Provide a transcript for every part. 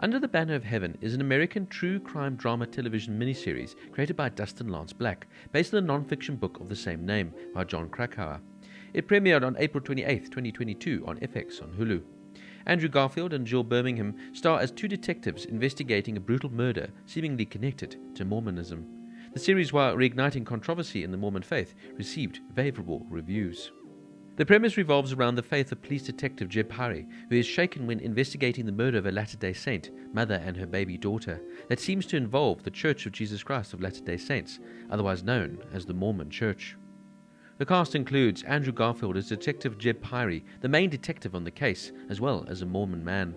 Under the Banner of Heaven is an American true crime drama television miniseries created by Dustin Lance Black, based on the nonfiction book of the same name by Jon Krakauer. It premiered on April 28, 2022 on FX on Hulu. Andrew Garfield and Gil Birmingham star as two detectives investigating a brutal murder seemingly connected to Mormonism. The series, while reigniting controversy in the Mormon faith, received favorable reviews. The premise revolves around the faith of police detective Jeb Parry, who is shaken when investigating the murder of a Latter-day Saint, mother and her baby daughter, that seems to involve the Church of Jesus Christ of Latter-day Saints, otherwise known as the Mormon Church. The cast includes Andrew Garfield as Detective Jeb Parry, the main detective on the case, as well as a Mormon man.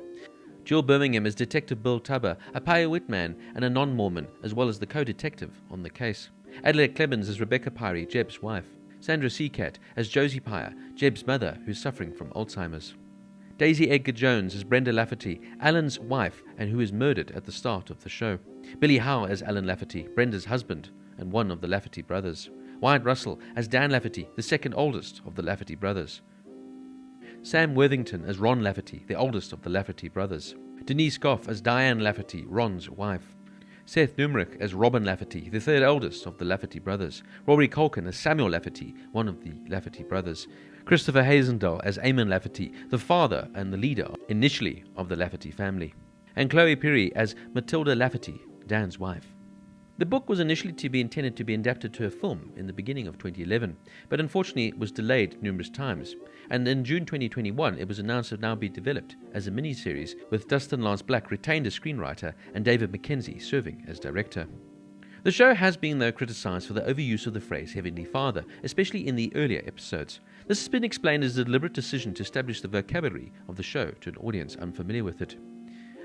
Gil Birmingham as Detective Bill Tubber, a Paiute man and a non-Mormon, as well as the co-detective on the case. Adelaide Clemens as Rebecca Parry, Jeb's wife. Sandra Seacat as Josie Pyer, Jeb's mother who's suffering from Alzheimer's. Daisy Edgar Jones as Brenda Lafferty, Alan's wife and who is murdered at the start of the show. Billy Howe as Alan Lafferty, Brenda's husband and one of the Lafferty brothers. Wyatt Russell as Dan Lafferty, the second oldest of the Lafferty brothers. Sam Worthington as Ron Lafferty, the oldest of the Lafferty brothers. Denise Goff as Diane Lafferty, Ron's wife. Seth Numerick as Robin Lafferty, the third eldest of the Lafferty brothers. Rory Culkin as Samuel Lafferty, one of the Lafferty brothers. Christopher Hazendahl as Eamon Lafferty, the father and the leader, initially, of the Lafferty family. And Chloe Perry as Matilda Lafferty, Dan's wife. The book was initially intended to be adapted to a film in the beginning of 2011, but unfortunately it was delayed numerous times. And in June 2021, it was announced to now be developed as a miniseries, with Dustin Lance Black retained as screenwriter and David Mackenzie serving as director. The show has been, though, criticized for the overuse of the phrase Heavenly Father, especially in the earlier episodes. This has been explained as a deliberate decision to establish the vocabulary of the show to an audience unfamiliar with it.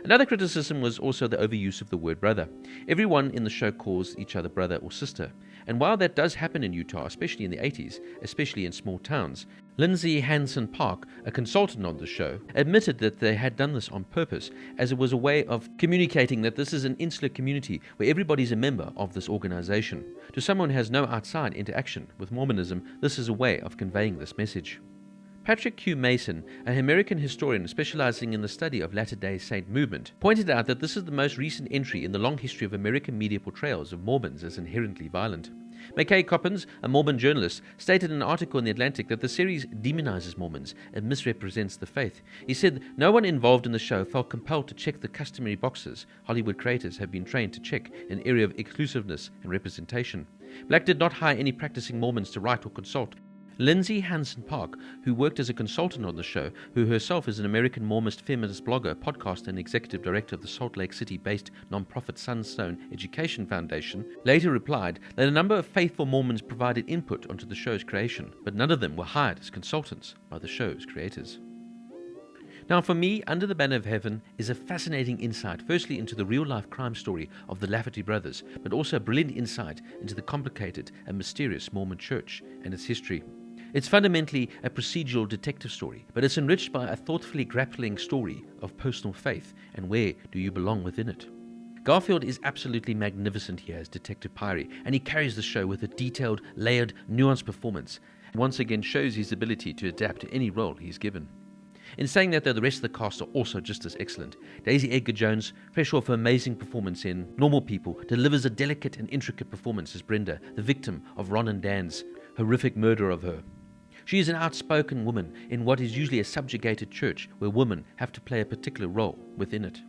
Another criticism was also the overuse of the word brother. Everyone in the show calls each other brother or sister, and while that does happen in Utah, especially in the 80s, especially in small towns, Lindsay Hansen Park, a consultant on the show, admitted that they had done this on purpose, as it was a way of communicating that this is an insular community where everybody's a member of this organization. To someone who has no outside interaction with Mormonism, this is a way of conveying this message. Patrick Q. Mason, an American historian specializing in the study of Latter-day Saint movement, pointed out that this is the most recent entry in the long history of American media portrayals of Mormons as inherently violent. McKay Coppins, a Mormon journalist, stated in an article in The Atlantic that the series demonizes Mormons and misrepresents the faith. He said no one involved in the show felt compelled to check the customary boxes Hollywood creators have been trained to check in an area of exclusiveness and representation. Black did not hire any practicing Mormons to write or consult. Lindsay Hansen Park, who worked as a consultant on the show, who herself is an American Mormonist feminist blogger, podcaster, and executive director of the Salt Lake City-based nonprofit Sunstone Education Foundation, later replied that a number of faithful Mormons provided input onto the show's creation, but none of them were hired as consultants by the show's creators. Now, for me, Under the Banner of Heaven is a fascinating insight, firstly into the real-life crime story of the Lafferty brothers, but also a brilliant insight into the complicated and mysterious Mormon Church and its history. It's fundamentally a procedural detective story, but it's enriched by a thoughtfully grappling story of personal faith and where do you belong within it. Garfield is absolutely magnificent here as Detective Pyrie, and he carries the show with a detailed, layered, nuanced performance, and once again shows his ability to adapt to any role he's given. In saying that, though, the rest of the cast are also just as excellent. Daisy Edgar Jones, fresh off her amazing performance in Normal People, delivers a delicate and intricate performance as Brenda, the victim of Ron and Dan's horrific murder of her. She is an outspoken woman in what is usually a subjugated church where women have to play a particular role within it.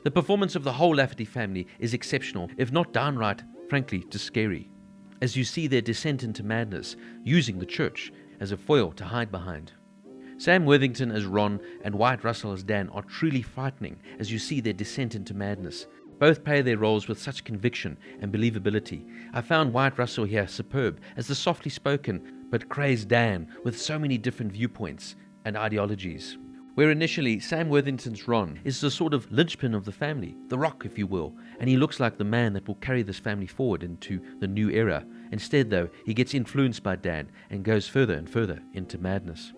The performance of the whole Lafferty family is exceptional, if not downright, frankly, just scary, as you see their descent into madness, using the church as a foil to hide behind. Sam Worthington as Ron and Wyatt Russell as Dan are truly frightening as you see their descent into madness. Both play their roles with such conviction and believability. I found Wyatt Russell here superb as the softly spoken but crazed Dan with so many different viewpoints and ideologies. Where initially Sam Worthington's Ron is the sort of linchpin of the family, the rock if you will, and he looks like the man that will carry this family forward into the new era. Instead, though, he gets influenced by Dan and goes further and further into madness.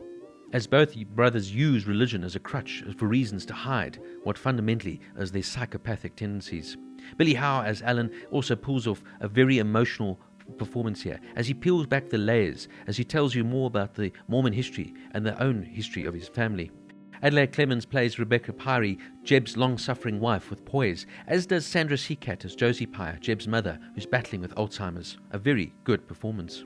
As both brothers use religion as a crutch for reasons to hide what fundamentally is their psychopathic tendencies. Billy Howe as Alan also pulls off a very emotional performance here, as he peels back the layers, as he tells you more about the Mormon history and their own history of his family. Adelaide Clemens plays Rebecca Pyrie, Jeb's long-suffering wife, with poise, as does Sandra Seacat as Josie Pyre, Jeb's mother, who's battling with Alzheimer's. A very good performance.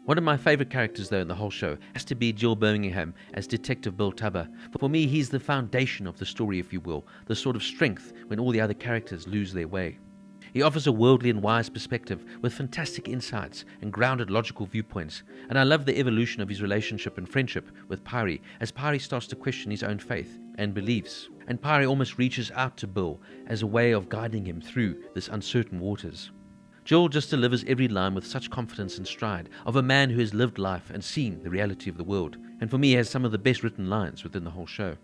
One of my favourite characters, though, in the whole show has to be Gil Birmingham as Detective Bill Tubber. For me, he's the foundation of the story, if you will, the sort of strength when all the other characters lose their way. He offers a worldly and wise perspective with fantastic insights and grounded logical viewpoints, and I love the evolution of his relationship and friendship with Pyrie as Pyrie starts to question his own faith and beliefs, and Pyrie almost reaches out to Bill as a way of guiding him through this uncertain waters. Jill just delivers every line with such confidence and stride of a man who has lived life and seen the reality of the world, and for me has some of the best written lines within the whole show.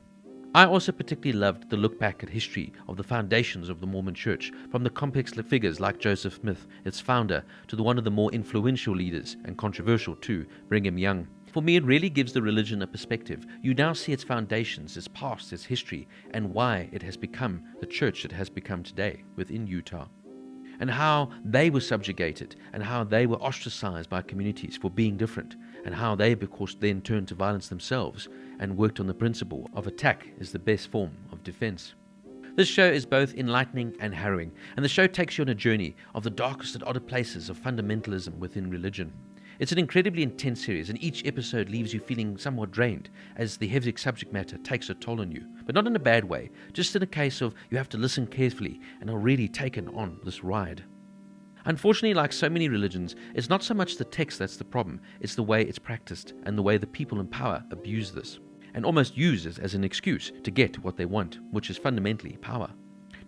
I also particularly loved the look back at history of the foundations of the Mormon Church, from the complex figures like Joseph Smith, its founder, to one of the more influential leaders, and controversial too, Brigham Young. For me, it really gives the religion a perspective. You now see its foundations, its past, its history, and why it has become the church it has become today within Utah, and how they were subjugated, and how they were ostracized by communities for being different, and how they, of course, then turned to violence themselves and worked on the principle of attack is the best form of defense. This show is both enlightening and harrowing, and the show takes you on a journey of the darkest and oddest places of fundamentalism within religion. It's an incredibly intense series, and each episode leaves you feeling somewhat drained as the heavy subject matter takes a toll on you, but not in a bad way, just in a case of you have to listen carefully and are really taken on this ride. Unfortunately, like so many religions, it's not so much the text that's the problem, it's the way it's practiced and the way the people in power abuse this, and almost use it as an excuse to get what they want, which is fundamentally power.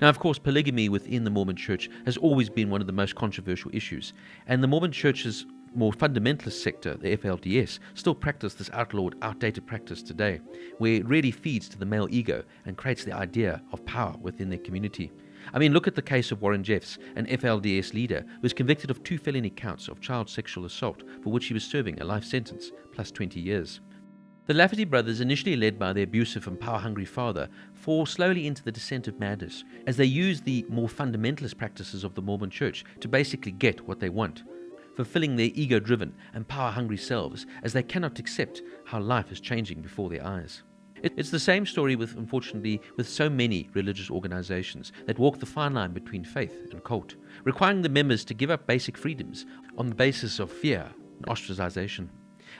Now, of course, polygamy within the Mormon Church has always been one of the most controversial issues, and the Mormon Church's more fundamentalist sector, the FLDS, still practice this outlawed, outdated practice today, where it really feeds to the male ego and creates the idea of power within their community. I mean, look at the case of Warren Jeffs, an FLDS leader who was convicted of 2 felony counts of child sexual assault, for which he was serving a life sentence, plus 20 years. The Lafferty brothers, initially led by their abusive and power-hungry father, fall slowly into the descent of madness, as they use the more fundamentalist practices of the Mormon Church to basically get what they want, fulfilling their ego-driven and power-hungry selves, as they cannot accept how life is changing before their eyes. It's the same story unfortunately, with so many religious organizations that walk the fine line between faith and cult, requiring the members to give up basic freedoms on the basis of fear and ostracization.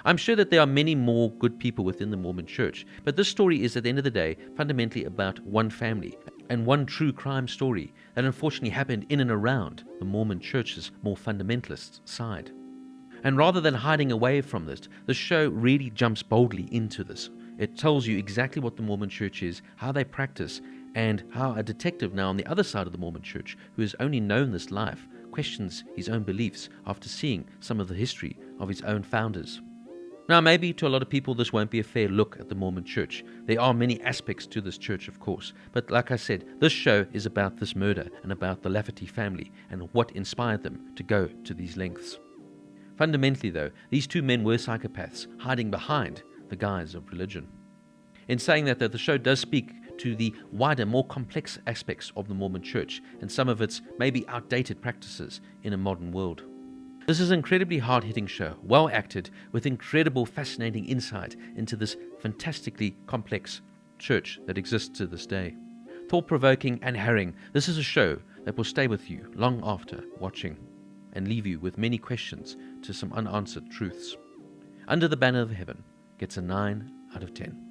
I'm sure that there are many more good people within the Mormon Church, but this story is, at the end of the day, fundamentally about one family and one true crime story that unfortunately happened in and around the Mormon Church's more fundamentalist side. And rather than hiding away from this, the show really jumps boldly into this. It tells you exactly what the Mormon Church is, how they practice, and how a detective now on the other side of the Mormon Church, who has only known this life, questions his own beliefs after seeing some of the history of his own founders. Now, maybe to a lot of people this won't be a fair look at the Mormon Church. There are many aspects to this church, of course, but like I said, this show is about this murder and about the Lafferty family and what inspired them to go to these lengths. Fundamentally, though, these two men were psychopaths hiding behind the guise of religion. In saying that, the show does speak to the wider, more complex aspects of the Mormon Church and some of its maybe outdated practices in a modern world. This is an incredibly hard-hitting show, well acted, with incredible, fascinating insight into this fantastically complex church that exists to this day. Thought-provoking and harrowing, this is a show that will stay with you long after watching and leave you with many questions to some unanswered truths. Under the Banner of Heaven gets a 9 out of 10.